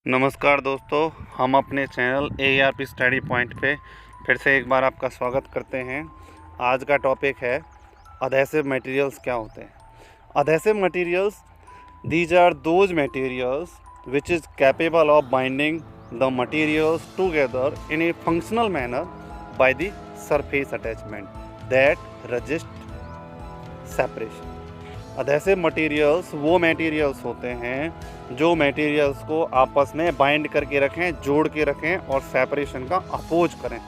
नमस्कार दोस्तों, हम अपने चैनल AARP स्टडी पॉइंट पे फिर से एक बार आपका स्वागत करते हैं। आज का टॉपिक है अधेसिव मटेरियल्स क्या होते हैं। Adhesive materials these are those materials which is capable of binding the materials together in a functional manner by the surface attachment that resist separation. Adhesive materials वो मटेरियल्स होते हैं जो materials को आपस में बाइंड करके रखें, जोड़ के रखें और सेपरेशन का अपोज करें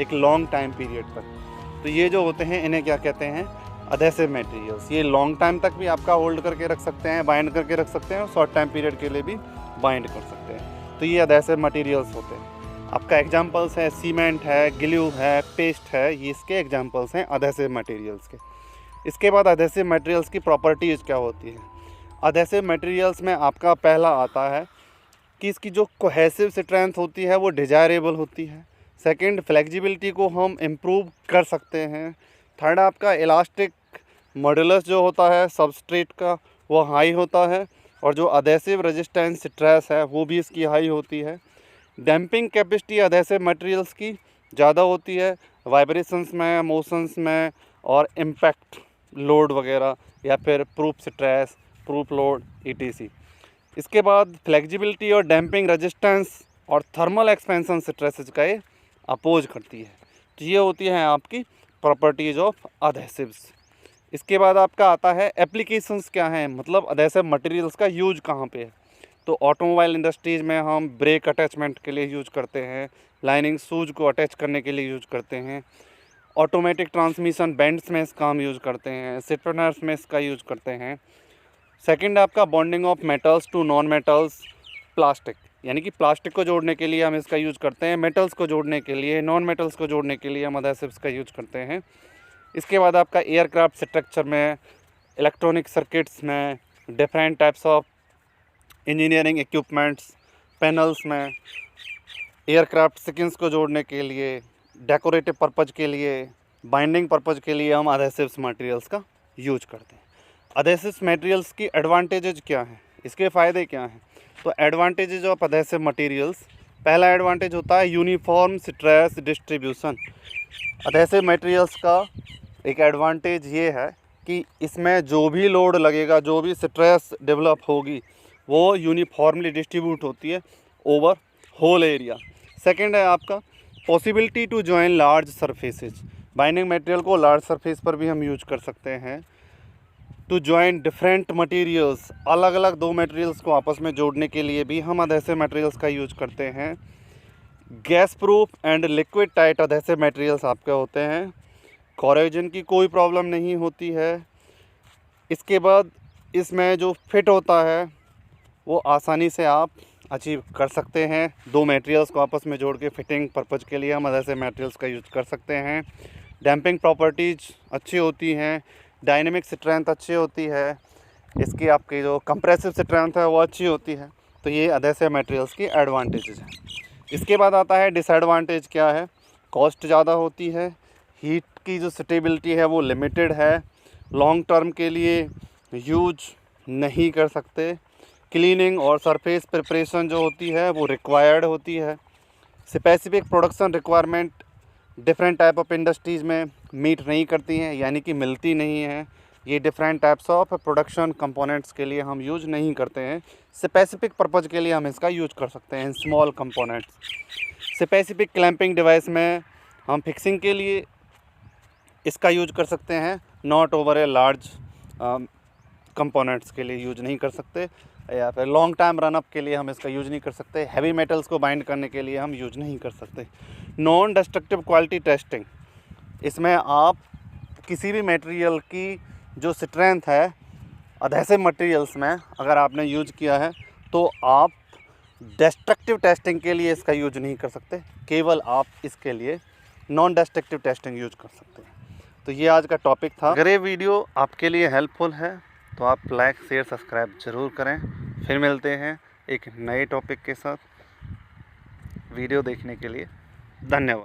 एक लॉन्ग टाइम पीरियड तक। तो ये जो होते हैं इन्हें क्या कहते हैं, अधेसिव मटेरियल्स। ये लॉन्ग टाइम तक भी आपका होल्ड करके रख सकते हैं, बाइंड करके रख सकते हैं और शॉर्ट टाइम पीरियड के लिए भी बाइंड कर सकते हैं। तो ये अधेसिव मटेरियल्स होते हैं। आपका एग्जाम्पल्स है सीमेंट है, ग्लू है, पेस्ट है, ये इसके एग्जाम्पल्स हैं अधेसिव मटेरियल्स के। इसके बाद अधेसिव मटेरियल्स की प्रॉपर्टीज़ क्या होती है। अधेसिव मटेरियल्स में आपका पहला आता है कि इसकी जो कोहेसिव स्ट्रेंथ होती है वो डिजायरेबल होती है। सेकंड, फ्लेक्सिबिलिटी को हम इम्प्रूव कर सकते हैं। थर्ड, आपका इलास्टिक मॉडुलस जो होता है सबस्ट्रेट का वो हाई होता है और जो अधेसिव रेजिस्टेंस स्ट्रेस है वो भी इसकी हाई होती है। डैम्पिंग कैपेसिटी अधेसिव मटेरियल्स की ज़्यादा होती है वाइब्रेशंस में, मोशंस में और इम्पैक्ट लोड वगैरह या फिर proof stress, proof load etc। इसके बाद फ्लेक्सिबिलिटी और डैम्पिंग रेजिस्टेंस और थर्मल एक्सपेंशन स्ट्रेसेस का ये अपोज करती है। तो ये होती हैं आपकी प्रॉपर्टीज़ ऑफ अधेसिव्स। इसके बाद आपका आता है एप्लीकेशंस क्या हैं, मतलब अधेसिव मटेरियल्स का यूज कहाँ पे है। तो ऑटोमोबाइल इंडस्ट्रीज़ में हम ब्रेक अटैचमेंट के लिए यूज करते हैं, लाइनिंग शूज़ को अटैच करने के लिए यूज करते हैं, ऑटोमेटिक ट्रांसमिशन बेंड्स में इसका हम यूज़ करते हैं, स्टेपनर्स में इसका यूज़ करते हैं। सेकंड, आपका bonding of metals to non metals, plastic, यानी कि प्लास्टिक को जोड़ने के लिए हम इसका यूज़ करते हैं, मेटल्स को जोड़ने के लिए, नॉन मेटल्स को जोड़ने के लिए हम अधेसिव्स का यूज़ करते हैं। इसके बाद आपका एयरक्राफ्ट स्ट्रक्चर में, इलेक्ट्रॉनिक सर्किट्स में, different types of engineering equipments, panels में, एयरक्राफ्ट स्किन्स को जोड़ने के लिए, डेकोरेटिव पर्पज़ के लिए, बाइंडिंग पर्पज़ के लिए हम अधेसिव्स मटेरियल्स का यूज करते हैं। अधेसिव्स मटेरियल्स की एडवांटेजेस क्या हैं, इसके फ़ायदे क्या हैं। तो एडवांटेजेस ऑफ अधेसिव मटेरियल्स, पहला एडवांटेज होता है uniform stress distribution. Adhesive materials का एक एडवांटेज ये है कि इसमें जो भी लोड लगेगा, जो भी स्ट्रेस डेवलप होगी वो यूनिफॉर्मली डिस्ट्रीब्यूट होती है ओवर होल एरिया। सेकेंड है आपका possibility to join large surfaces. Binding material को लार्ज सरफेस पर भी हम यूज कर सकते हैं। टू जॉइन डिफरेंट मटेरियल्स, अलग अलग दो मटेरियल्स को आपस में जोड़ने के लिए भी हम अधेसिव मटेरियल्स का यूज करते हैं। Gas proof and liquid tight adhesive materials आपके होते हैं, कोरोजन की कोई प्रॉब्लम नहीं होती है। इसके बाद इसमें जो फिट होता है वो आसानी से आप अचीव कर सकते हैं। दो मटेरियल्स को आपस में जोड़ के फिटिंग पर्पज़ के लिए हम अधेसिव मटेरियल्स का यूज़ कर सकते हैं। डैम्पिंग प्रॉपर्टीज़ अच्छी होती हैं, डायनेमिक स्ट्रेंथ अच्छी होती है, इसकी आपकी जो कंप्रेसिव स्ट्रेंथ है वो अच्छी होती है। तो ये अधेसिव मटेरियल्स की एडवांटेजेस हैं। इसके बाद आता है डिसएडवांटेज क्या है, कॉस्ट ज़्यादा होती है, हीट की जो स्टेबिलिटी है वो लिमिटेड है, लॉन्ग टर्म के लिए यूज नहीं कर सकते, क्लीनिंग और सरफेस प्रिपरेशन जो होती है वो रिक्वायर्ड होती है, specific production requirement different type of industries में मीट नहीं करती हैं, यानी कि मिलती नहीं है। ये different types of production components के लिए हम यूज नहीं करते हैं, स्पेसिफिक पर्पज़ के लिए हम इसका यूज कर सकते हैं। Small components, specific clamping device में हम फिक्सिंग के लिए इसका यूज कर सकते हैं, not over a large components के लिए यूज नहीं कर सकते, या फिर लॉन्ग टाइम रनअप के लिए हम इसका यूज नहीं कर सकते, हैवी मेटल्स को बाइंड करने के लिए हम यूज नहीं कर सकते। नॉन डिस्ट्रक्टिव क्वालिटी टेस्टिंग, इसमें आप किसी भी मटेरियल की जो स्ट्रेंथ है अधेसिव मटेरियल्स में अगर आपने यूज किया है तो आप डिस्ट्रक्टिव टेस्टिंग के लिए इसका यूज नहीं कर सकते, केवल आप इसके लिए नॉन डिस्ट्रक्टिव टेस्टिंग यूज कर सकते हैं। तो ये आज का टॉपिक था। अगर ये वीडियो आपके लिए हेल्पफुल है तो आप लाइक शेयर सब्सक्राइब ज़रूर करें। फिर मिलते हैं एक नए टॉपिक के साथ। वीडियो देखने के लिए धन्यवाद।